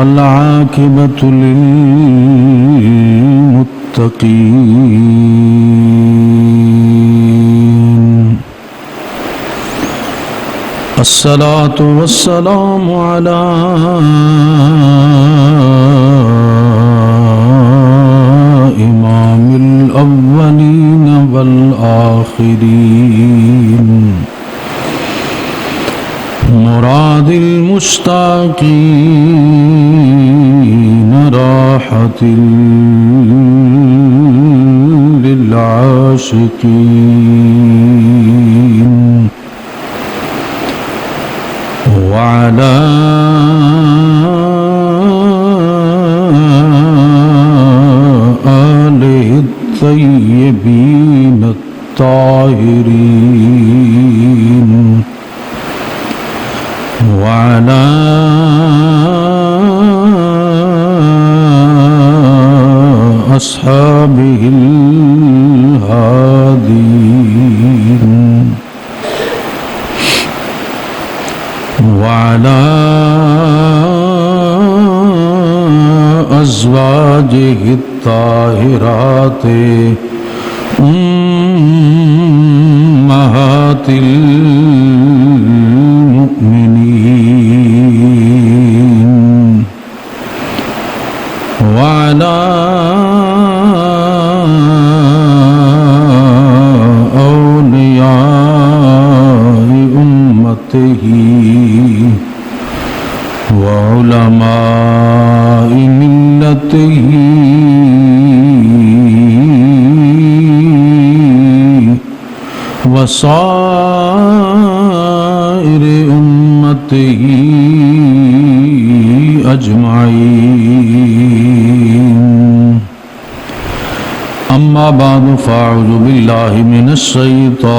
والعاقبة للمتقين. الصلاة والسلام على إمام الأولين والآخرين، مراد المشتاقين، راحة للعاشقين، وعلى آله الطيبين الطاهرين، وعلى أصحابه الهادين، وعلى أزواجه الطاهرات أمهات المؤمنين، وعلى أولياء أمته وعلماء ملته وصائر أمته أجمعين. أما بعد فأعوذ بالله من الشيطان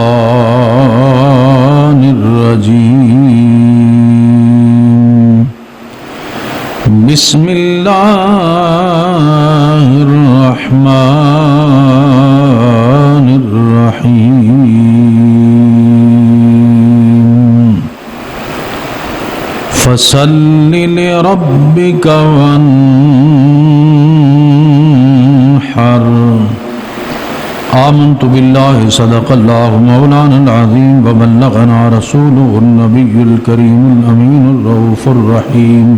الرجيم. بسم الله الرحمن الرحيم. فصل لربك وانحر. آمنت بالله صدق الله مولانا العظيم وبلغنا رسوله النبي الكريم الأمين الرؤوف الرحيم،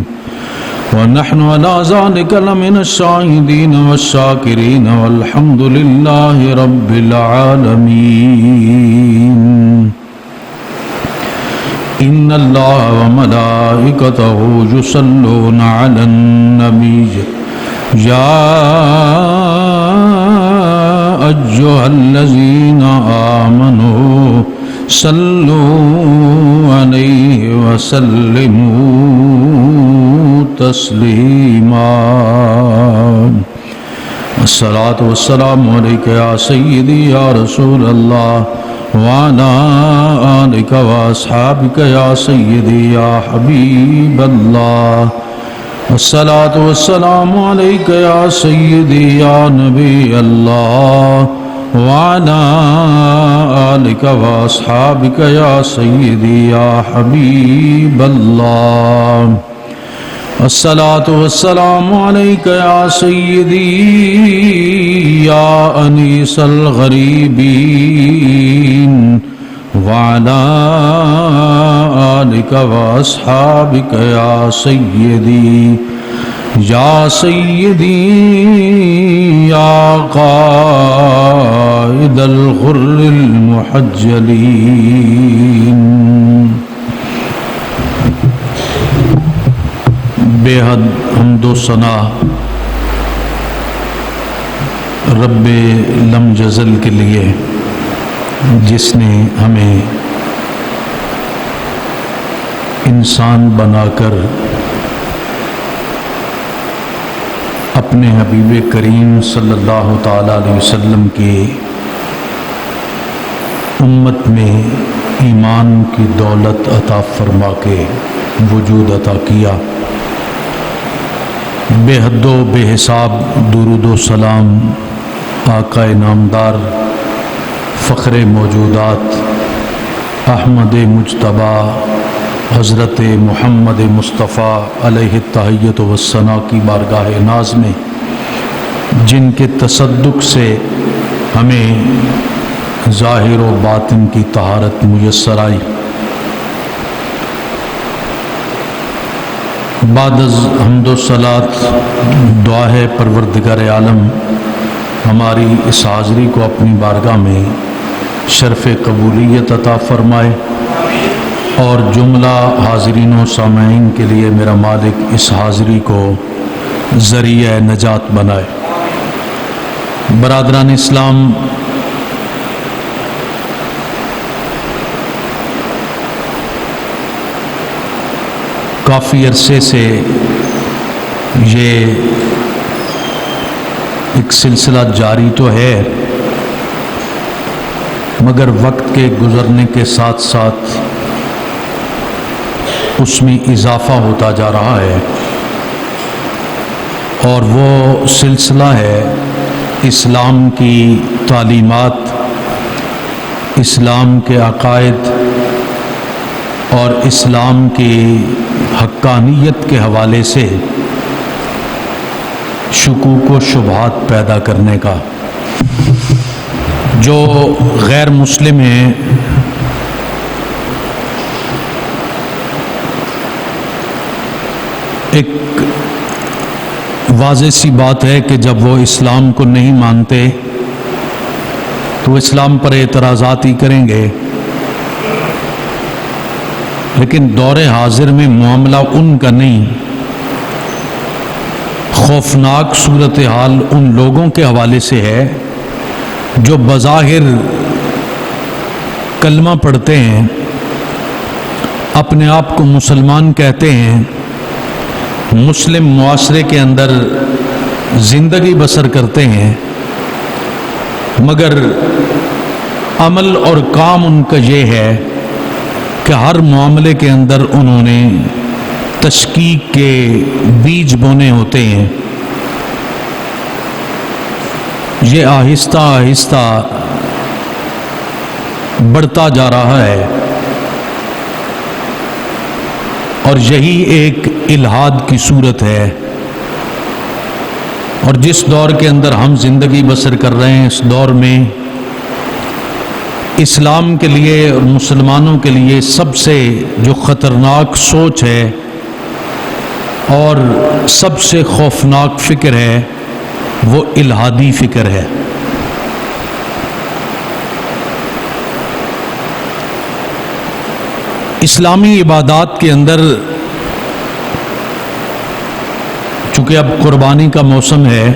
ونحن على ذلك لمن الشاهدين والشاكرين والحمد لله رب العالمين. إن الله وملائكته يصلون على النبي يا أيها الذين آمنوا صلوا عليه وسلموا تسليما. الصلاة والسلام عليك يا سيدي يا رسول الله، وعلى آلك وأصحابك يا سيدي يا حبيب الله. الصلاة والسلام عليك يا سيدي يا نبي الله، وعلى آلك وأصحابك يا سيدي يا حبيب الله. الصلاة والسلام عليك يا سيدي يا أنيس الغريبين، وعلى آلك وأصحابك يا سيدي يا قائد الغر المحجلين. بے حد حمد و ثنا رب لم جزل کے لیے، جس نے ہمیں انسان بنا کر اپنے حبیب کریم صلی اللہ تعالیٰ علیہ وسلم کی امت میں ایمان کی دولت عطا فرما کے وجود عطا کیا. بے حد و بے حساب درود و سلام آقا نامدار فخر موجودات احمد مجتبیٰ حضرت محمد مصطفیٰ علیہ التحیۃ والثناء کی بارگاہ ناز میں، جن کے تصدق سے ہمیں ظاہر و باطن کی طہارت میسر آئی، بعد از حمد و صلات دعا ہے پروردگار عالم ہماری اس حاضری کو اپنی بارگاہ میں شرف قبولیت عطا فرمائے، اور جملہ حاضرین و سامعین کے لیے میرا مالک اس حاضری کو ذریعہ نجات بنائے۔ برادران اسلام، کافی عرصے سے یہ ایک سلسلہ جاری تو ہے، مگر وقت کے گزرنے کے ساتھ ساتھ اس میں اضافہ ہوتا جا رہا ہے، اور وہ سلسلہ ہے اسلام کی تعلیمات، اسلام کے عقائد اور اسلام کی حقانیت کے حوالے سے شکوک و شبہات پیدا کرنے کا۔ جو غیر مسلم ہیں ایک واضح سی بات ہے کہ جب وہ اسلام کو نہیں مانتے تو اسلام پر اعتراضات ہی کریں گے، لیکن دور حاضر میں معاملہ ان کا نہیں، خوفناک صورتحال ان لوگوں کے حوالے سے ہے جو بظاہر کلمہ پڑھتے ہیں، اپنے آپ کو مسلمان کہتے ہیں، مسلم معاشرے کے اندر زندگی بسر کرتے ہیں، مگر عمل اور کام ان کا یہ ہے کہ ہر معاملے کے اندر انہوں نے تشکیک کے بیج بونے ہوتے ہیں۔ یہ آہستہ آہستہ بڑھتا جا رہا ہے، اور یہی ایک الحاد کی صورت ہے، اور جس دور کے اندر ہم زندگی بسر کر رہے ہیں، اس دور میں اسلام کے لیے اور مسلمانوں کے لیے سب سے جو خطرناک سوچ ہے اور سب سے خوفناک فکر ہے وہ الحادی فکر ہے۔ اسلامی عبادات کے اندر چونکہ اب قربانی کا موسم ہے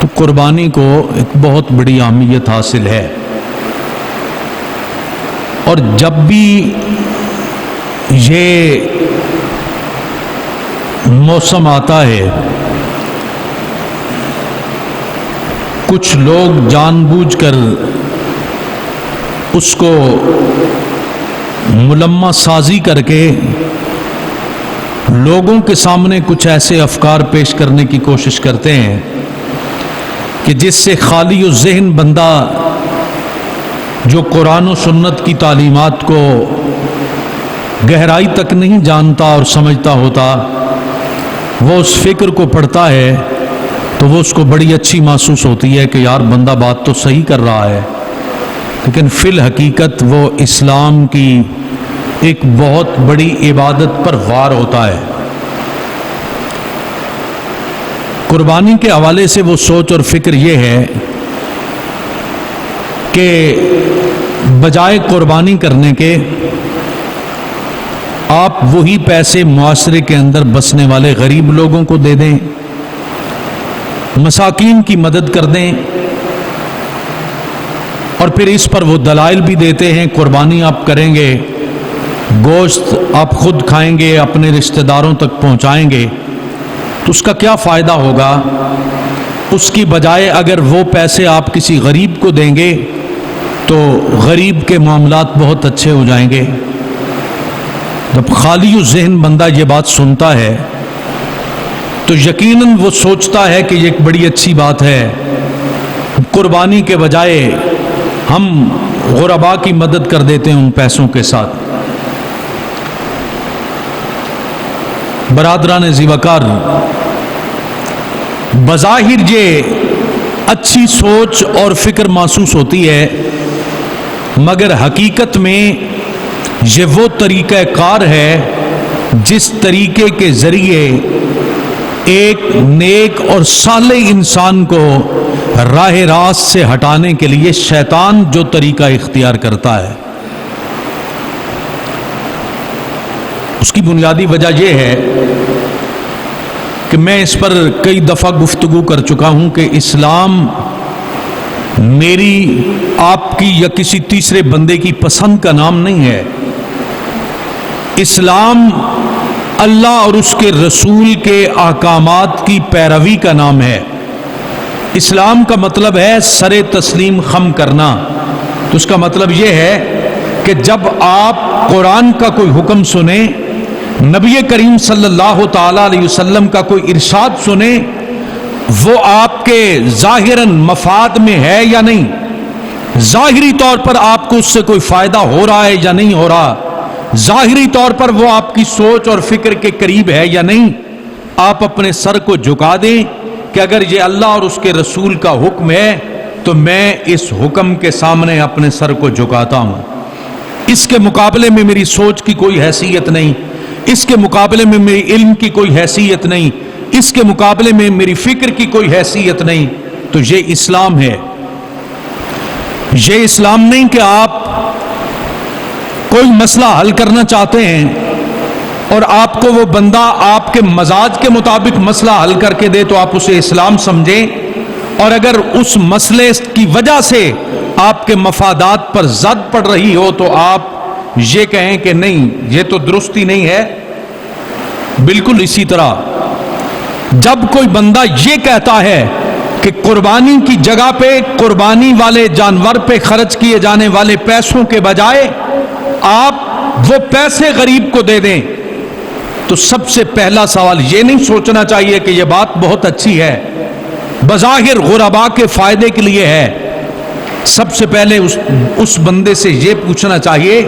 تو قربانی کو ایک بہت بڑی اہمیت حاصل ہے، اور جب بھی یہ موسم آتا ہے کچھ لوگ جان بوجھ کر اس کو ملمہ سازی کر کے لوگوں کے سامنے کچھ ایسے افکار پیش کرنے کی کوشش کرتے ہیں کہ جس سے خالی و ذہن بندہ جو قرآن و سنت کی تعلیمات کو گہرائی تک نہیں جانتا اور سمجھتا ہوتا، وہ اس فکر کو پڑھتا ہے تو وہ اس کو بڑی اچھی محسوس ہوتی ہے کہ یار بندہ بات تو صحیح کر رہا ہے، لیکن فی الحقیقت وہ اسلام کی ایک بہت بڑی عبادت پر وار ہوتا ہے۔ قربانی کے حوالے سے وہ سوچ اور فکر یہ ہے کہ بجائے قربانی کرنے کے آپ وہی پیسے معاشرے کے اندر بسنے والے غریب لوگوں کو دے دیں، مساکین کی مدد کر دیں، اور پھر اس پر وہ دلائل بھی دیتے ہیں قربانی آپ کریں گے، گوشت آپ خود کھائیں گے، اپنے رشتہ داروں تک پہنچائیں گے، تو اس کا کیا فائدہ ہوگا؟ اس کی بجائے اگر وہ پیسے آپ کسی غریب کو دیں گے تو غریب کے معاملات بہت اچھے ہو جائیں گے۔ جب خالی و ذہن بندہ یہ بات سنتا ہے تو یقیناً وہ سوچتا ہے کہ یہ ایک بڑی اچھی بات ہے، قربانی کے بجائے ہم غربا کی مدد کر دیتے ہیں ان پیسوں کے ساتھ۔ برادران زیوکار، بظاہر یہ اچھی سوچ اور فکر محسوس ہوتی ہے، مگر حقیقت میں یہ وہ طریقہ کار ہے جس طریقے کے ذریعے ایک نیک اور صالح انسان کو راہ راست سے ہٹانے کے لیے شیطان جو طریقہ اختیار کرتا ہے۔ اس کی بنیادی وجہ یہ ہے کہ میں اس پر کئی دفعہ گفتگو کر چکا ہوں کہ اسلام میری، آپ کی یا کسی تیسرے بندے کی پسند کا نام نہیں ہے۔ اسلام اللہ اور اس کے رسول کے احکامات کی پیروی کا نام ہے۔ اسلام کا مطلب ہے سر تسلیم خم کرنا۔ تو اس کا مطلب یہ ہے کہ جب آپ قرآن کا کوئی حکم سنیں، نبی کریم صلی اللہ تعالی علیہ وسلم کا کوئی ارشاد سنیں، وہ آپ کے ظاہراً مفاد میں ہے یا نہیں، ظاہری طور پر آپ کو اس سے کوئی فائدہ ہو رہا ہے یا نہیں ہو رہا، ظاہری طور پر وہ آپ کی سوچ اور فکر کے قریب ہے یا نہیں، آپ اپنے سر کو جھکا دیں کہ اگر یہ اللہ اور اس کے رسول کا حکم ہے تو میں اس حکم کے سامنے اپنے سر کو جھکاتا ہوں۔ اس کے مقابلے میں میری سوچ کی کوئی حیثیت نہیں، اس کے مقابلے میں میری علم کی کوئی حیثیت نہیں، اس کے مقابلے میں میری فکر کی کوئی حیثیت نہیں۔ تو یہ اسلام ہے۔ یہ اسلام نہیں کہ آپ کوئی مسئلہ حل کرنا چاہتے ہیں اور آپ کو وہ بندہ آپ کے مزاج کے مطابق مسئلہ حل کر کے دے تو آپ اسے اسلام سمجھیں، اور اگر اس مسئلے کی وجہ سے آپ کے مفادات پر زد پڑ رہی ہو تو آپ یہ کہیں کہ نہیں، یہ تو درستی نہیں ہے۔ بالکل اسی طرح جب کوئی بندہ یہ کہتا ہے کہ قربانی کی جگہ پہ قربانی والے جانور پہ خرچ کیے جانے والے پیسوں کے بجائے آپ وہ پیسے غریب کو دے دیں، تو سب سے پہلا سوال یہ نہیں سوچنا چاہیے کہ یہ بات بہت اچھی ہے، بظاہر غرباء کے فائدے کے لیے ہے۔ سب سے پہلے اس بندے سے یہ پوچھنا چاہیے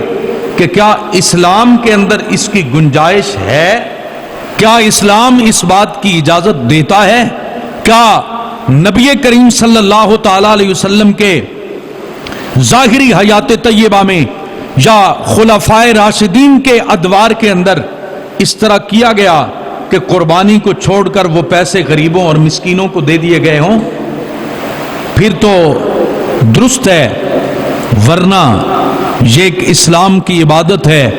کہ کیا اسلام کے اندر اس کی گنجائش ہے؟ کیا اسلام اس بات کی اجازت دیتا ہے؟ کیا نبی کریم صلی اللہ تعالی علیہ وسلم کے ظاہری حیات طیبہ میں یا خلفائے راشدین کے ادوار کے اندر اس طرح کیا گیا کہ قربانی کو چھوڑ کر وہ پیسے غریبوں اور مسکینوں کو دے دیے گئے ہوں؟ پھر تو درست ہے، ورنہ یہ ایک اسلام کی عبادت ہے،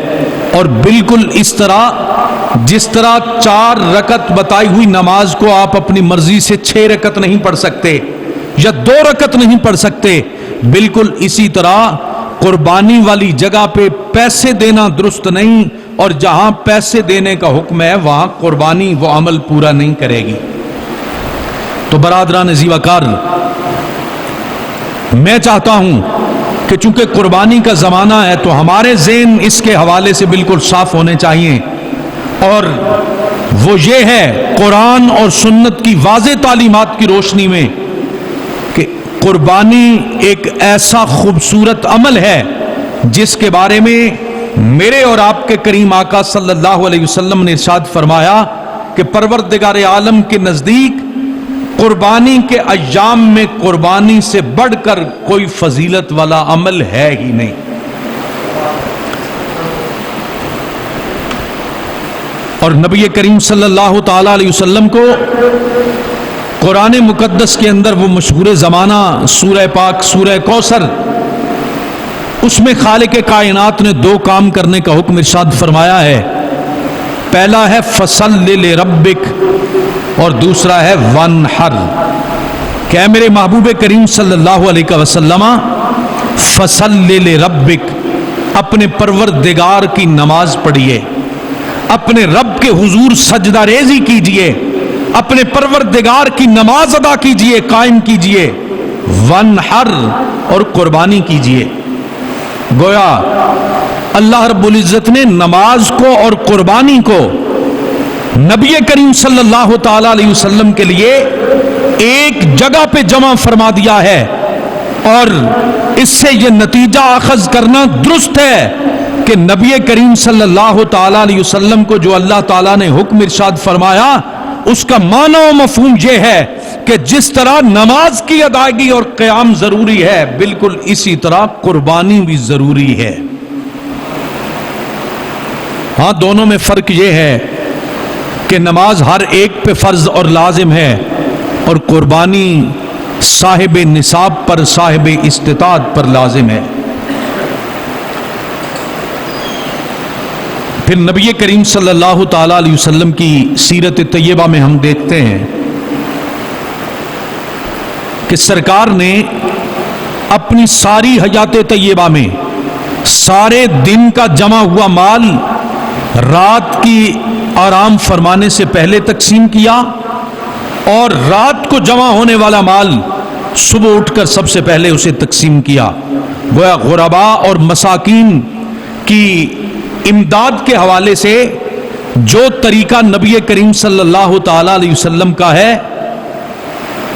اور بالکل اس طرح جس طرح 4 رکعت بتائی ہوئی نماز کو آپ اپنی مرضی سے 6 رکعت نہیں پڑھ سکتے یا 2 رکعت نہیں پڑھ سکتے، بالکل اسی طرح قربانی والی جگہ پہ پیسے دینا درست نہیں، اور جہاں پیسے دینے کا حکم ہے وہاں قربانی وہ عمل پورا نہیں کرے گی۔ تو برادران زیوکار، میں چاہتا ہوں کہ چونکہ قربانی کا زمانہ ہے تو ہمارے ذہن اس کے حوالے سے بالکل صاف ہونے چاہیے، اور وہ یہ ہے قرآن اور سنت کی واضح تعلیمات کی روشنی میں کہ قربانی ایک ایسا خوبصورت عمل ہے جس کے بارے میں میرے اور آپ کے کریم آقا صلی اللہ علیہ وسلم نے ارشاد فرمایا کہ پروردگار عالم کے نزدیک قربانی کے ایام میں قربانی سے بڑھ کر کوئی فضیلت والا عمل ہے ہی نہیں۔ اور نبی کریم صلی اللہ تعالی علیہ وسلم کو قرآن مقدس کے اندر وہ مشہور زمانہ سورہ پاک سورہ کوثر، اس میں خالق کائنات نے 2 کام کرنے کا حکم ارشاد فرمایا ہے۔ پہلا ہے فصل لربک، اور دوسرا ہے وانحر، کہ اے میرے محبوب کریم صلی اللہ علیہ وسلم فصل لربک، اپنے پروردگار کی نماز پڑھیے، اپنے رب کے حضور سجدہ ریزی کیجئے، اپنے پروردگار کی نماز ادا کیجئے، قائم کیجئے، وانحر، اور قربانی کیجئے۔ گویا اللہ رب العزت نے نماز کو اور قربانی کو نبی کریم صلی اللہ تعالی علیہ وسلم کے لیے ایک جگہ پہ جمع فرما دیا ہے، اور اس سے یہ نتیجہ اخذ کرنا درست ہے کہ نبی کریم صلی اللہ تعالی علیہ وسلم کو جو اللہ تعالیٰ نے حکم ارشاد فرمایا اس کا معنی و مفہوم یہ ہے کہ جس طرح نماز کی ادائیگی اور قیام ضروری ہے، بالکل اسی طرح قربانی بھی ضروری ہے۔ ہاں دونوں میں فرق یہ ہے کہ نماز ہر ایک پہ فرض اور لازم ہے، اور قربانی صاحب نصاب پر، صاحب استطاعت پر لازم ہے۔ پھر نبی کریم صلی اللہ تعالی علیہ وسلم کی سیرت طیبہ میں ہم دیکھتے ہیں کہ سرکار نے اپنی ساری حیات طیبہ میں سارے دن کا جمع ہوا مال رات کی آرام فرمانے سے پہلے تقسیم کیا، اور رات کو جمع ہونے والا مال صبح اٹھ کر سب سے پہلے اسے تقسیم کیا۔ گویا غرباء اور مساکین کی امداد کے حوالے سے جو طریقہ نبی کریم صلی اللہ تعالی علیہ وسلم کا ہے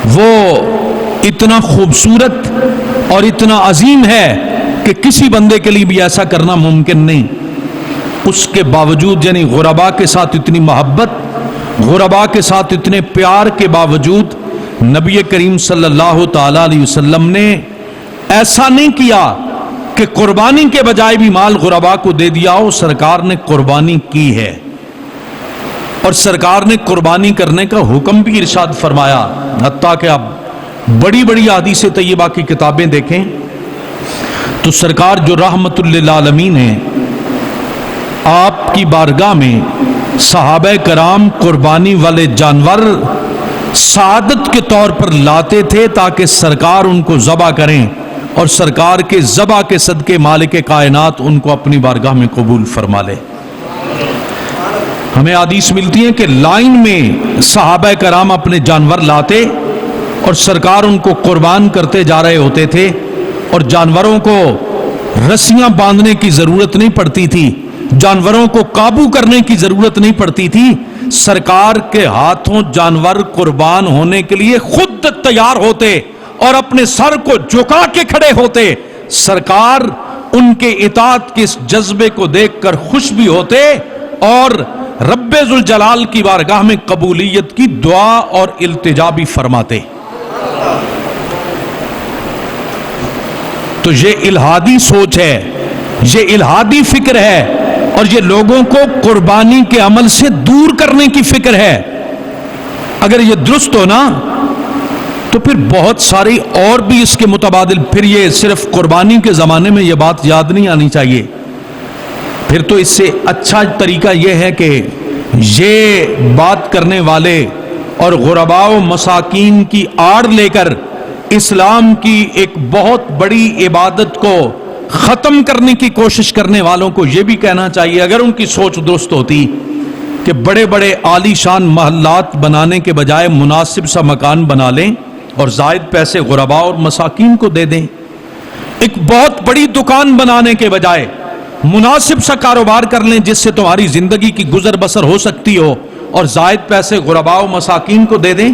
وہ اتنا خوبصورت اور اتنا عظیم ہے کہ کسی بندے کے لیے بھی ایسا کرنا ممکن نہیں۔ اس کے باوجود، یعنی غرباء کے ساتھ اتنی محبت، غرباء کے ساتھ اتنے پیار کے باوجود نبی کریم صلی اللہ تعالی علیہ وسلم نے ایسا نہیں کیا کہ قربانی کے بجائے بھی مال غرباء کو دے دیا ہو۔ سرکار نے قربانی کی ہے، اور سرکار نے قربانی کرنے کا حکم بھی ارشاد فرمایا۔ حتیٰ کہ آپ بڑی بڑی احادیث طیبہ کی کتابیں دیکھیں تو سرکار جو رحمت للعالمین ہیں، آپ کی بارگاہ میں صحابہ کرام قربانی والے جانور سعادت کے طور پر لاتے تھے تاکہ سرکار ان کو ذبح کریں، اور سرکار کے ذبح کے صدقے مالک کائنات ان کو اپنی بارگاہ میں قبول فرما لے۔ ہمیں حدیث ملتی ہے کہ لائن میں صحابہ کرام اپنے جانور لاتے اور سرکار ان کو قربان کرتے جا رہے ہوتے تھے، اور جانوروں کو رسیاں باندھنے کی ضرورت نہیں پڑتی تھی، جانوروں کو قابو کرنے کی ضرورت نہیں پڑتی تھی۔ سرکار کے ہاتھوں جانور قربان ہونے کے لیے خود تیار ہوتے اور اپنے سر کو جھکا کے کھڑے ہوتے۔ سرکار ان کے اطاعت کے اس جذبے کو دیکھ کر خوش بھی ہوتے اور رب ذوالجلال کی بارگاہ میں قبولیت کی دعا اور التجا بھی فرماتے۔ تو یہ الہادی سوچ ہے، یہ الہادی فکر ہے، اور یہ لوگوں کو قربانی کے عمل سے دور کرنے کی فکر ہے۔ اگر یہ درست ہو نا تو پھر بہت ساری اور بھی اس کے متبادل، پھر یہ صرف قربانی کے زمانے میں یہ بات یاد نہیں آنی چاہیے۔ پھر تو اس سے اچھا طریقہ یہ ہے کہ یہ بات کرنے والے اور غرباء و مساکین کی آڑ لے کر اسلام کی ایک بہت بڑی عبادت کو ختم کرنے کی کوشش کرنے والوں کو یہ بھی کہنا چاہیے، اگر ان کی سوچ درست ہوتی، کہ بڑے بڑے عالی شان محلات بنانے کے بجائے مناسب سا مکان بنا لیں اور زائد پیسے غرباء اور مساکین کو دے دیں۔ ایک بہت بڑی دکان بنانے کے بجائے مناسب سا کاروبار کر لیں جس سے تمہاری زندگی کی گزر بسر ہو سکتی ہو، اور زائد پیسے غرباء و مساکین کو دے دیں۔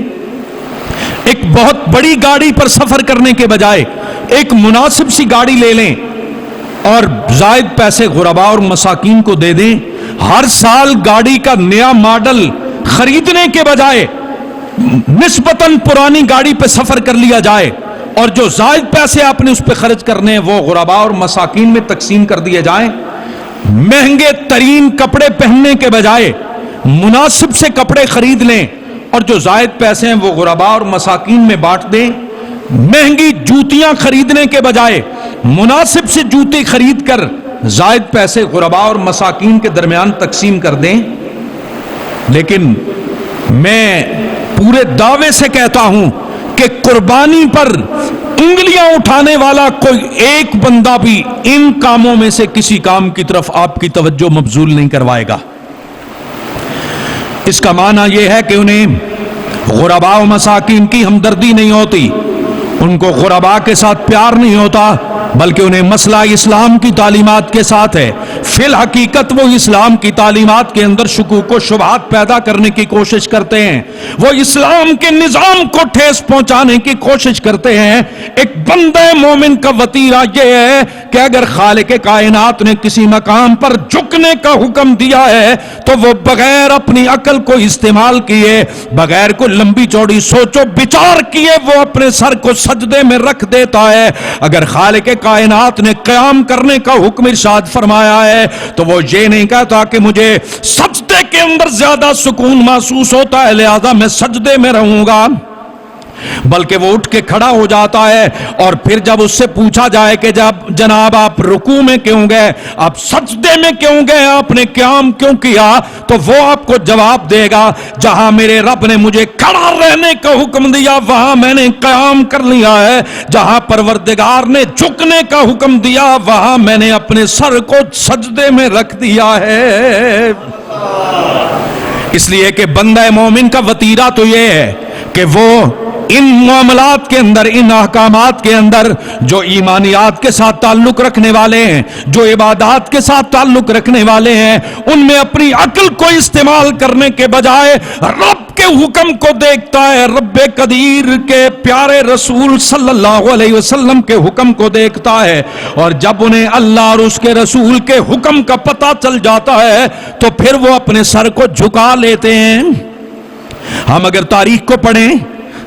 ایک بہت بڑی گاڑی پر سفر کرنے کے بجائے ایک مناسب سی گاڑی لے لیں اور زائد پیسے غرباء اور مساکین کو دے دیں۔ ہر سال گاڑی کا نیا ماڈل خریدنے کے بجائے نسبتاً پرانی گاڑی پہ سفر کر لیا جائے، اور جو زائد پیسے آپ نے اس پہ خرچ کرنے ہیں وہ غرباء اور مساکین میں تقسیم کر دیے جائیں۔ مہنگے ترین کپڑے پہننے کے بجائے مناسب سے کپڑے خرید لیں، اور جو زائد پیسے ہیں وہ غرباء اور مساکین میں بانٹ دیں۔ مہنگی جوتیاں خریدنے کے بجائے مناسب سے جوتے خرید کر زائد پیسے غرباء اور مساکین کے درمیان تقسیم کر دیں۔ لیکن میں پورے دعوے سے کہتا ہوں کہ قربانی پر انگلیاں اٹھانے والا کوئی ایک بندہ بھی ان کاموں میں سے کسی کام کی طرف آپ کی توجہ مبذول نہیں کروائے گا۔ اس کا معنی یہ ہے کہ انہیں غرباء و مساکین کی ہمدردی نہیں ہوتی، ان کو غرباء کے ساتھ پیار نہیں ہوتا، بلکہ انہیں مسئلہ اسلام کی تعلیمات کے ساتھ ہے۔ فی الحقیقت وہ اسلام کی تعلیمات کے اندر شکوک و شبہات پیدا کرنے کی کوشش کرتے ہیں، وہ اسلام کے نظام کو ٹھیس پہنچانے کی کوشش کرتے ہیں۔ ایک بندہ مومن کا وتیرہ یہ ہے کہ اگر خالق کائنات نے کسی مقام پر جھکنے کا حکم دیا ہے تو وہ بغیر اپنی عقل کو استعمال کیے، بغیر کوئی لمبی چوڑی سوچ و بچار کیے وہ اپنے سر کو سجدے میں رکھ دیتا ہے۔ اگر خالق کائنات نے قیام کرنے کا حکم ارشاد فرمایا ہے تو وہ یہ نہیں کہتا کہ مجھے سجدے کے اندر زیادہ سکون محسوس ہوتا ہے لہذا میں سجدے میں رہوں گا، بلکہ وہ اٹھ کے کھڑا ہو جاتا ہے، اور پھر جب اس سے پوچھا جائے کہ جناب آپ رکوع میں کیوں گئے، آپ سجدے میں کیوں گئے، آپ نے قیام کیوں کیا، تو وہ آپ کو جواب دے گا جہاں میرے رب نے مجھے کھڑا رہنے کا حکم دیا وہاں میں نے قیام کر لیا ہے، جہاں پروردگار نے جھکنے کا حکم دیا وہاں میں نے اپنے سر کو سجدے میں رکھ دیا ہے۔ اس لیے کہ بندہ مومن کا وتیرہ تو یہ ہے کہ وہ ان معاملات کے اندر، ان احکامات کے اندر جو ایمانیات کے ساتھ تعلق رکھنے والے ہیں، جو عبادات کے ساتھ تعلق رکھنے والے ہیں، ان میں اپنی عقل کو استعمال کرنے کے بجائے رب کے حکم کو دیکھتا ہے، رب قدیر کے پیارے رسول صلی اللہ علیہ وسلم کے حکم کو دیکھتا ہے، اور جب انہیں اللہ اور اس کے رسول کے حکم کا پتہ چل جاتا ہے تو پھر وہ اپنے سر کو جھکا لیتے ہیں۔ ہم اگر تاریخ کو پڑھیں،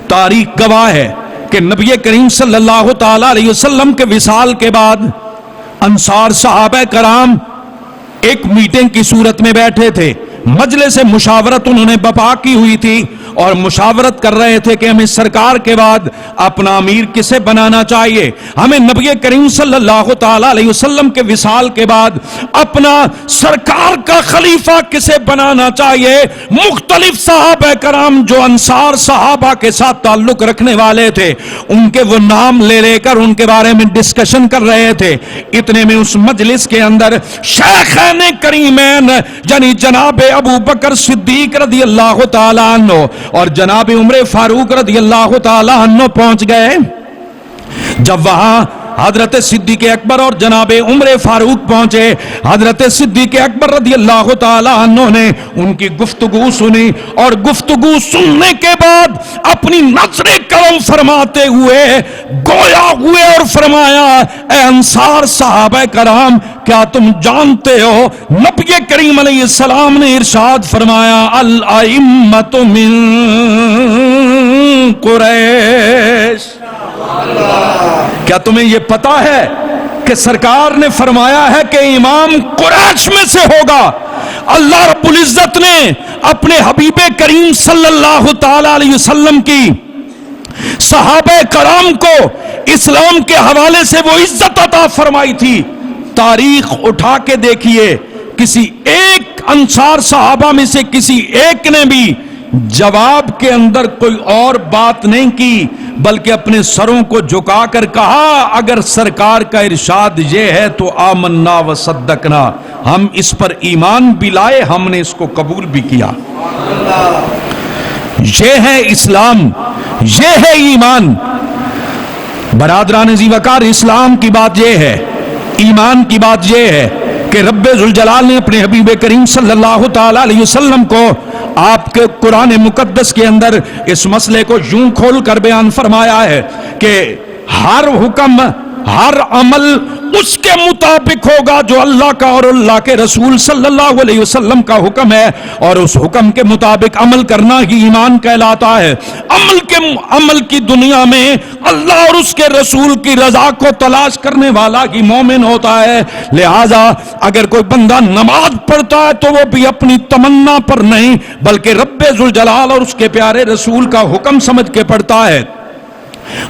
تاریخ گواہ ہے کہ نبی کریم صلی اللہ تعالی علیہ وسلم کے وصال کے بعد انصار صحابہ کرام ایک میٹنگ کی صورت میں بیٹھے تھے، مجلس مشاورت انہوں نے برپا کی ہوئی تھی اور مشاورت کر رہے تھے کہ ہمیں سرکار کے بعد اپنا امیر کسے بنانا چاہیے، ہمیں نبی کریم صلی اللہ تعالی علیہ وسلم کے وصال کے بعد اپنا سرکار کا خلیفہ کسے بنانا چاہیے۔ مختلف صحابہ کرام جو انصار صحابہ کے ساتھ تعلق رکھنے والے تھے ان کے وہ نام لے لے کر ان کے بارے میں ڈسکشن کر رہے تھے۔ اتنے میں اس مجلس کے اندر شیخین کریمین یعنی جناب ابو بکر صدیق رضی اللہ تعالی عنہ اور جناب عمر فاروق رضی اللہ تعالی عنہ پہنچ گئے۔ جب وہاں حضرت صدیق اکبر اور جناب عمر فاروق پہنچے، حضرت صدیق اکبر رضی اللہ تعالی عنہ نے ان کی گفتگو سنی اور گفتگو سننے کے بعد اپنی نظر کرم فرماتے ہوئے گویا ہوئے اور فرمایا، اے انصار صحابہ کرام، کیا تم جانتے ہو نبی کریم علیہ السلام نے ارشاد فرمایا الائمۃ من قریش؟ کیا تمہیں یہ پتا ہے کہ سرکار نے فرمایا ہے کہ امام قریش میں سے ہوگا؟ اللہ رب العزت نے اپنے حبیب کریم صلی اللہ تعالی علیہ وسلم کی صحابہ کرام کو اسلام کے حوالے سے وہ عزت عطا فرمائی تھی۔ تاریخ اٹھا کے دیکھیے، کسی ایک انصار صحابہ میں سے کسی ایک نے بھی جواب کے اندر کوئی اور بات نہیں کی، بلکہ اپنے سروں کو جھکا کر کہا اگر سرکار کا ارشاد یہ ہے تو آمنا و صدقنا، ہم اس پر ایمان بھی لائے، ہم نے اس کو قبول بھی کیا۔ یہ ہے اسلام، یہ ہے ایمان۔ برادران ذی وقار، اسلام کی بات یہ ہے، ایمان کی بات یہ ہے کہ رب ذوالجلال نے اپنے حبیب کریم صلی اللہ تعالی علیہ وسلم کو آپ کے قرآن مقدس کے اندر اس مسئلے کو یوں کھول کر بیان فرمایا ہے کہ ہر حکم، ہر عمل اس کے مطابق ہوگا جو اللہ کا اور اللہ کے رسول صلی اللہ علیہ وسلم کا حکم ہے، اور اس حکم کے مطابق عمل کرنا ہی ایمان کہلاتا ہے۔ عمل کی دنیا میں اللہ اور اس کے رسول کی رضا کو تلاش کرنے والا ہی مومن ہوتا ہے۔ لہذا اگر کوئی بندہ نماز پڑھتا ہے تو وہ بھی اپنی تمنا پر نہیں بلکہ رب ذوالجلال اور اس کے پیارے رسول کا حکم سمجھ کے پڑھتا ہے۔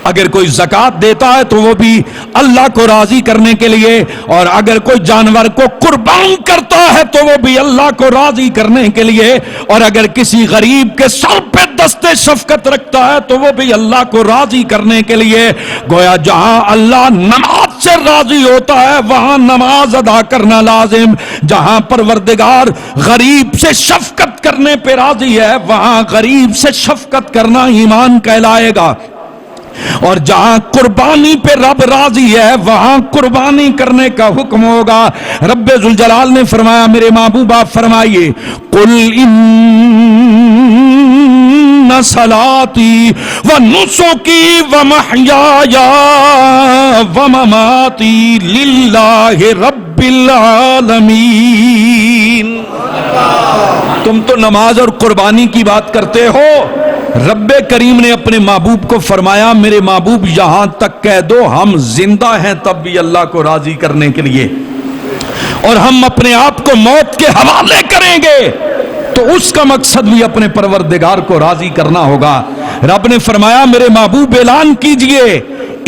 اگر کوئی زکوٰۃ دیتا ہے تو وہ بھی اللہ کو راضی کرنے کے لیے، اور اگر کوئی جانور کو قربان کرتا ہے تو وہ بھی اللہ کو راضی کرنے کے لیے، اور اگر کسی غریب کے سر پہ دستے شفقت رکھتا ہے تو وہ بھی اللہ کو راضی کرنے کے لیے۔ گویا جہاں اللہ نماز سے راضی ہوتا ہے وہاں نماز ادا کرنا لازم، جہاں پروردگار غریب سے شفقت کرنے پہ راضی ہے وہاں غریب سے شفقت کرنا ایمان کہلائے گا۔ اور جہاں قربانی پہ رب راضی ہے وہاں قربانی کرنے کا حکم ہوگا۔ رب ذوالجلال نے فرمایا میرے محبوب آپ فرمائیے قل ان صلاتی و نسکی و محیای و مماتی للہ رب العالمین۔ تم تو نماز اور قربانی کی بات کرتے ہو، رب کریم نے اپنے محبوب کو فرمایا میرے محبوب یہاں تک کہہ دو ہم زندہ ہیں تب بھی اللہ کو راضی کرنے کے لیے، اور ہم اپنے آپ کو موت کے حوالے کریں گے تو اس کا مقصد بھی اپنے پروردگار کو راضی کرنا ہوگا۔ رب نے فرمایا میرے محبوب اعلان کیجئے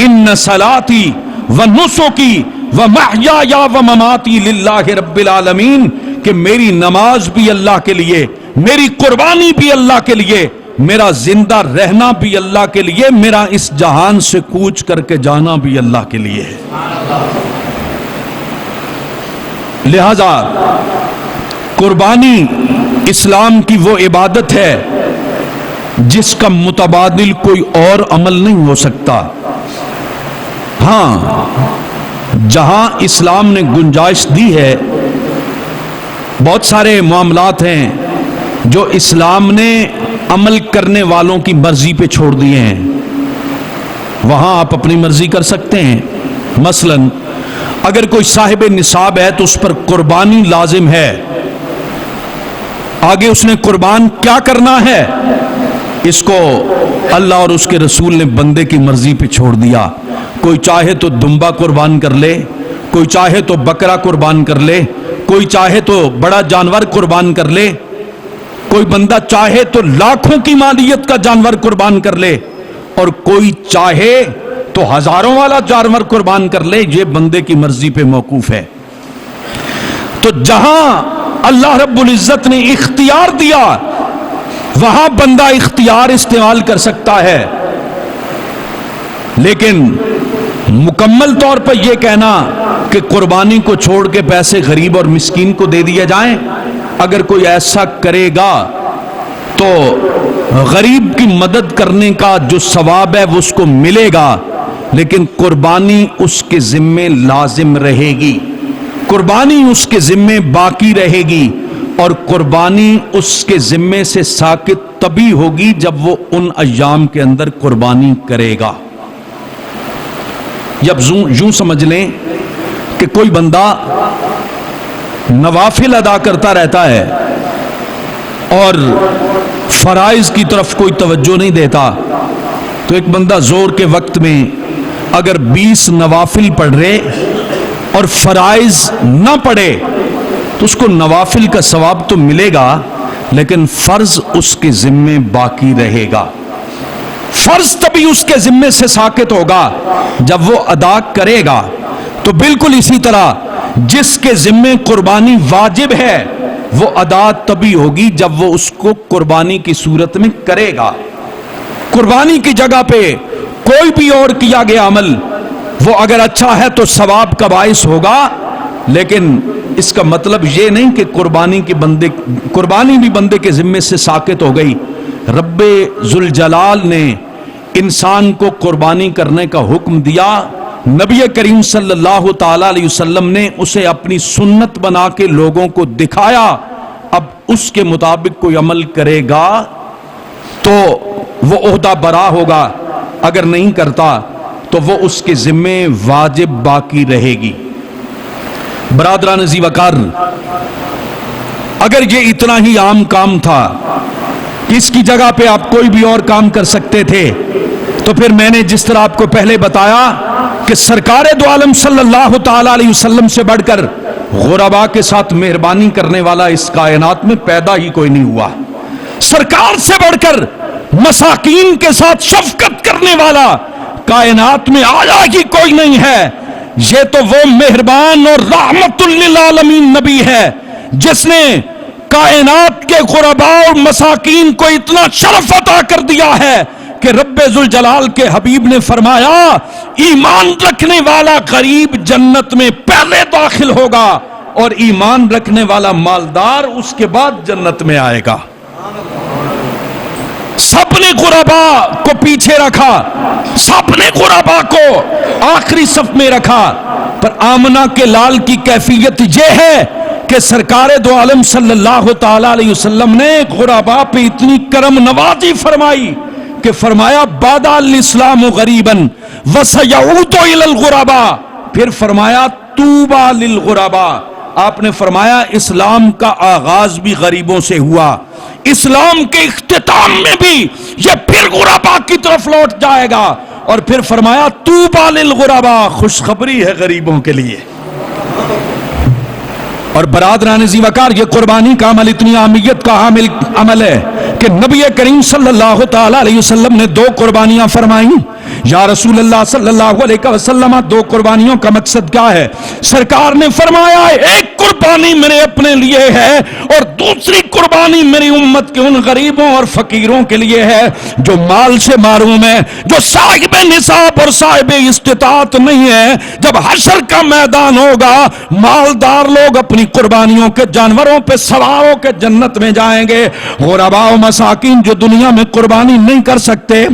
ان صلاتی و نسکی و محیای و مماتی للہ رب العالمین، کہ میری نماز بھی اللہ کے لیے، میری قربانی بھی اللہ کے لیے، میرا زندہ رہنا بھی اللہ کے لیے، میرا اس جہان سے کوچ کر کے جانا بھی اللہ کے لیے ہے۔ لہذا قربانی اسلام کی وہ عبادت ہے جس کا متبادل کوئی اور عمل نہیں ہو سکتا۔ ہاں جہاں اسلام نے گنجائش دی ہے، بہت سارے معاملات ہیں جو اسلام نے عمل کرنے والوں کی مرضی پہ چھوڑ دیے ہیں، وہاں آپ اپنی مرضی کر سکتے ہیں۔ مثلا اگر کوئی صاحب نصاب ہے تو اس پر قربانی لازم ہے، آگے اس نے قربان کیا کرنا ہے اس کو اللہ اور اس کے رسول نے بندے کی مرضی پہ چھوڑ دیا۔ کوئی چاہے تو دمبا قربان کر لے، کوئی چاہے تو بکرا قربان کر لے، کوئی چاہے تو بڑا جانور قربان کر لے، کوئی بندہ چاہے تو لاکھوں کی مالیت کا جانور قربان کر لے، اور کوئی چاہے تو ہزاروں والا جانور قربان کر لے، یہ بندے کی مرضی پہ موقوف ہے۔ تو جہاں اللہ رب العزت نے اختیار دیا وہاں بندہ اختیار استعمال کر سکتا ہے، لیکن مکمل طور پر یہ کہنا کہ قربانی کو چھوڑ کے پیسے غریب اور مسکین کو دے دیے جائیں، اگر کوئی ایسا کرے گا تو غریب کی مدد کرنے کا جو ثواب ہے وہ اس کو ملے گا، لیکن قربانی اس کے ذمے لازم رہے گی، قربانی اس کے ذمے باقی رہے گی، اور قربانی اس کے ذمے سے ساقط تبھی ہوگی جب وہ ان ایام کے اندر قربانی کرے گا۔ جب یوں سمجھ لیں کہ کوئی بندہ نوافل ادا کرتا رہتا ہے اور فرائض کی طرف کوئی توجہ نہیں دیتا، تو ایک بندہ زور کے وقت میں اگر 20 نوافل پڑھ رہے اور فرائض نہ پڑھے تو اس کو نوافل کا ثواب تو ملے گا، لیکن فرض اس کے ذمے باقی رہے گا۔ فرض تبھی اس کے ذمے سے ساقط ہوگا جب وہ ادا کرے گا۔ تو بالکل اسی طرح جس کے ذمے قربانی واجب ہے وہ ادا تبھی ہوگی جب وہ اس کو قربانی کی صورت میں کرے گا۔ قربانی کی جگہ پہ کوئی بھی اور کیا گیا عمل وہ اگر اچھا ہے تو ثواب کا باعث ہوگا، لیکن اس کا مطلب یہ نہیں کہ قربانی بھی بندے کے ذمے سے ساقط ہو گئی۔ رب ذوالجلال نے انسان کو قربانی کرنے کا حکم دیا، نبی کریم صلی اللہ تعالی علیہ وسلم نے اسے اپنی سنت بنا کے لوگوں کو دکھایا، اب اس کے مطابق کوئی عمل کرے گا تو وہ عہدہ برا ہوگا، اگر نہیں کرتا تو وہ اس کے ذمے واجب باقی رہے گی۔ برادران ذی وقار، اگر یہ اتنا ہی عام کام تھا کہ اس کی جگہ پہ آپ کوئی بھی اور کام کر سکتے تھے، تو پھر میں نے جس طرح آپ کو پہلے بتایا کہ سرکار دو عالم صلی اللہ تعالی علیہ وسلم سے بڑھ کر غرباء کے ساتھ مہربانی کرنے والا اس کائنات میں پیدا ہی کوئی نہیں ہوا، سرکار سے بڑھ کر مساکین کے ساتھ شفقت کرنے والا کائنات میں آیا ہی کوئی نہیں ہے۔ یہ تو وہ مہربان اور رحمت للعالمین نبی ہے جس نے کائنات کے غرباء اور مساکین کو اتنا شرف عطا کر دیا ہے کہ رب ذوالجلال کے حبیب نے فرمایا ایمان رکھنے والا غریب جنت میں پہلے داخل ہوگا اور ایمان رکھنے والا مالدار اس کے بعد جنت میں آئے گا۔ سب اپنے غربا کو پیچھے رکھا، سب نے غربا کو آخری صف میں رکھا، پر آمنہ کے لال کی کیفیت یہ ہے کہ سرکار دو عالم صلی اللہ تعالی علیہ وسلم نے غربا پہ اتنی کرم نوازی فرمائی کہ فرمایا بَدَأَ الْإِسْلَامُ غَرِيبًا وَسَيَعُودُ إِلَى الْغُرَبَاء، پھر فرمایا طُوبَى لِلْغُرَبَاء، آپ نے فرمایا اسلام کا آغاز بھی غریبوں سے ہوا، اسلام کے اختتام میں بھی یہ پھر غربا کی طرف لوٹ جائے گا، اور پھر فرمایا طُوبَى لِلْغُرَبَاء، خوشخبری ہے غریبوں کے لیے۔ اور برادران ذی وقار، یہ قربانی کا عمل اتنی اہمیت کا حامل عمل ہے کہ نبی کریم صلی اللہ تعالی علیہ وسلم نے 2 قربانیاں فرمائیں۔ یا رسول اللہ صلی اللہ علیہ وسلم، 2 قربانیوں کا مقصد کیا ہے؟ سرکار نے فرمایا ایک قربانی میرے اپنے لیے ہے اور دوسری قربانی میری امت کے ان غریبوں اور فقیروں کے لیے ہے جو مال سے محروم ہے، جو صاحب نصاب اور صاحب استطاعت نہیں ہے۔ جب حشر کا میدان ہوگا، مالدار لوگ اپنی قربانیوں کے جانوروں پہ سوار ہو کے جنت میں جائیں گے، غرباء و مساکین جو دنیا میں قربانی نہیں کر سکتے،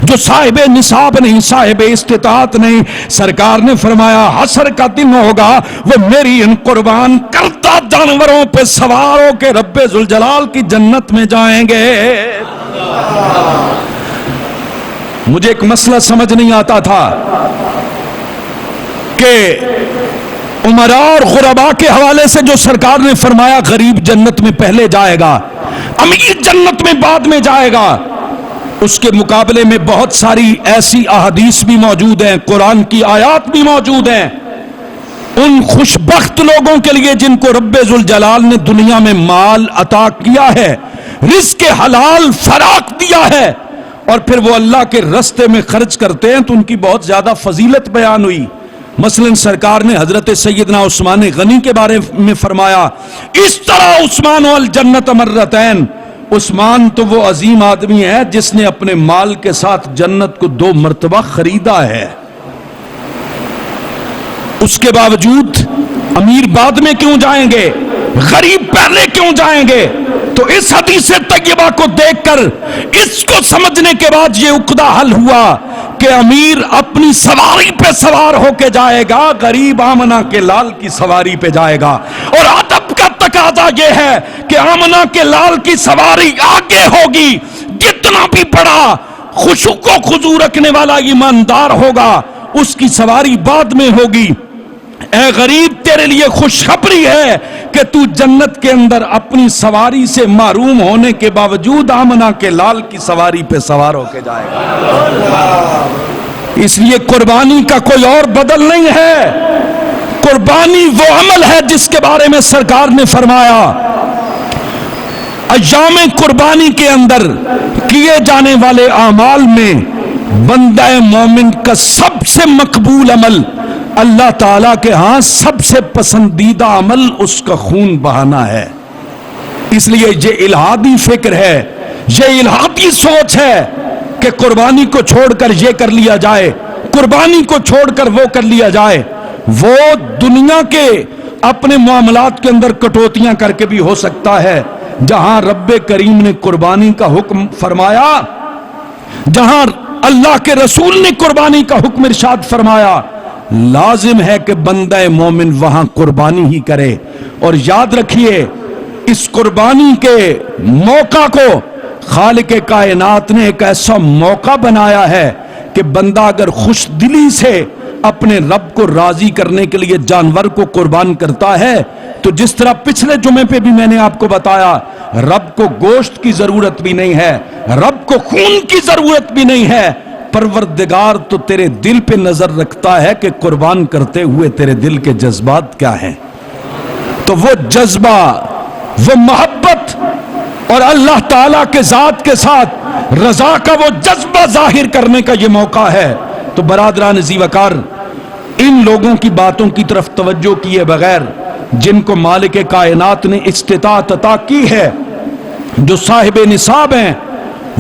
جو صاحب نصاب نہیں، صاحب استطاعت نہیں، سرکار نے فرمایا حشر کا دن ہوگا وہ میری ان قربان کردہ جانوروں پہ سوار ہو کے رب ذوالجلال کی جنت میں جائیں گے۔ مجھے ایک مسئلہ سمجھ نہیں آتا تھا کہ امراء اور غرباء کے حوالے سے جو سرکار نے فرمایا غریب جنت میں پہلے جائے گا، امیر جنت میں بعد میں جائے گا، اس کے مقابلے میں بہت ساری ایسی احادیث بھی موجود ہیں، قرآن کی آیات بھی موجود ہیں ان خوش بخت لوگوں کے لیے جن کو رب ذوالجلال نے دنیا میں مال عطا کیا ہے، رزق حلال فراخ دیا ہے، اور پھر وہ اللہ کے راستے میں خرچ کرتے ہیں تو ان کی بہت زیادہ فضیلت بیان ہوئی۔ مثلا سرکار نے حضرت سیدنا عثمان غنی کے بارے میں فرمایا اس طرح عثمان والجنت مرتین، عثمان تو وہ عظیم آدمی ہے جس نے اپنے مال کے ساتھ جنت کو 2 مرتبہ خریدا ہے، اس کے باوجود امیر بعد میں کیوں جائیں گے، غریب پہلے کیوں جائیں گے؟ تو اس حدیث طیبہ کو دیکھ کر اس کو سمجھنے کے بعد یہ عقدہ حل ہوا کہ امیر اپنی سواری پہ سوار ہو کے جائے گا، غریب آمنہ کے لال کی سواری پہ جائے گا، اور ادب کا تقاضا یہ ہے کہ آمنہ کے لال کی سواری آگے ہوگی، جتنا بھی بڑا خشوع و خضوع رکھنے والا ایماندار ہوگا اس کی سواری بعد میں ہوگی۔ اے غریب، تیرے لیے خوشخبری ہے کہ تو جنت کے اندر اپنی سواری سے محروم ہونے کے باوجود آمنہ کے لال کی سواری پہ سوار ہو کے جائے گا۔ اس لیے قربانی کا کوئی اور بدل نہیں ہے، قربانی وہ عمل ہے جس کے بارے میں سرکار نے فرمایا ایام قربانی کے اندر کیے جانے والے اعمال میں بندہ مومن کا سب سے مقبول عمل، اللہ تعالیٰ کے ہاں سب سے پسندیدہ عمل اس کا خون بہانا ہے۔ اس لیے یہ الہادی فکر ہے، یہ الہادی سوچ ہے کہ قربانی کو چھوڑ کر یہ کر لیا جائے، قربانی کو چھوڑ کر وہ کر لیا جائے، وہ دنیا کے اپنے معاملات کے اندر کٹوتیاں کر کے بھی ہو سکتا ہے۔ جہاں رب کریم نے قربانی کا حکم فرمایا، جہاں اللہ کے رسول نے قربانی کا حکم ارشاد فرمایا، لازم ہے کہ بندہ مومن وہاں قربانی ہی کرے۔ اور یاد رکھیے اس قربانی کے موقع کو خالق کائنات نے ایک ایسا موقع بنایا ہے کہ بندہ اگر خوش دلی سے اپنے رب کو راضی کرنے کے لیے جانور کو قربان کرتا ہے تو جس طرح پچھلے جمعے پہ بھی میں نے آپ کو بتایا، رب کو گوشت کی ضرورت بھی نہیں ہے، رب کو خون کی ضرورت بھی نہیں ہے، پروردگار تو تیرے دل پہ نظر رکھتا ہے کہ قربان کرتے ہوئے تیرے دل کے جذبات کیا ہیں۔ تو وہ جذبہ، وہ محبت اور اللہ تعالیٰ کے ذات کے ساتھ رضا کا وہ جذبہ ظاہر کرنے کا یہ موقع ہے۔ تو برادران ذی وقار، ان لوگوں کی باتوں کی طرف توجہ کیے بغیر جن کو مالک کائنات نے استطاعت عطا کی ہے، جو صاحب نصاب ہیں،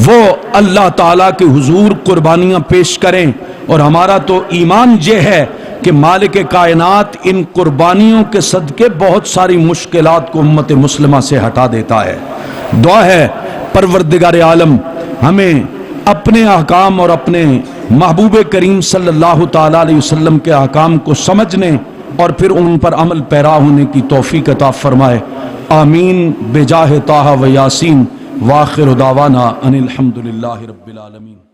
وہ اللہ تعالیٰ کے حضور قربانیاں پیش کریں۔ اور ہمارا تو ایمان یہ ہے کہ مالک کائنات ان قربانیوں کے صدقے بہت ساری مشکلات کو امت مسلمہ سے ہٹا دیتا ہے۔ دعا ہے پروردگار عالم ہمیں اپنے احکام اور اپنے محبوب کریم صلی اللہ تعالی علیہ وسلم کے احکام کو سمجھنے اور پھر ان پر عمل پیرا ہونے کی توفیق عطا فرمائے. آمین بجاہ طٰہٰ و یاسین. وآخر دعوانا ان الحمد للہ رب العالمین.